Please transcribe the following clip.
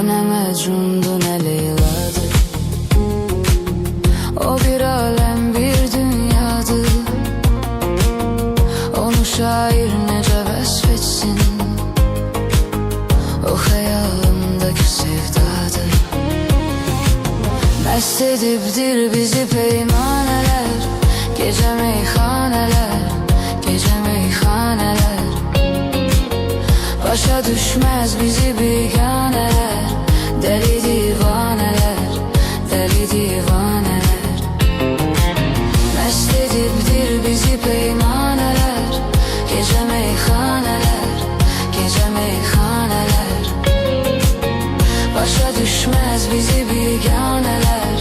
Ne Mecnun'du ne Leyla'dı, o bir alem bir dünyadı. Onu şair nece vesfetsin, o hayalımdaki sevdadı. Mest edipdir bizi peymaneler, gece meyhaneler, gece meyhaneler. Başa düşmez bizi biganeler, deli divaneler, deli divaneler. Mest edipdir bizi peymaneler, gece meyhaneler, gece meyhaneler. Başa düşmez bizi biganeler,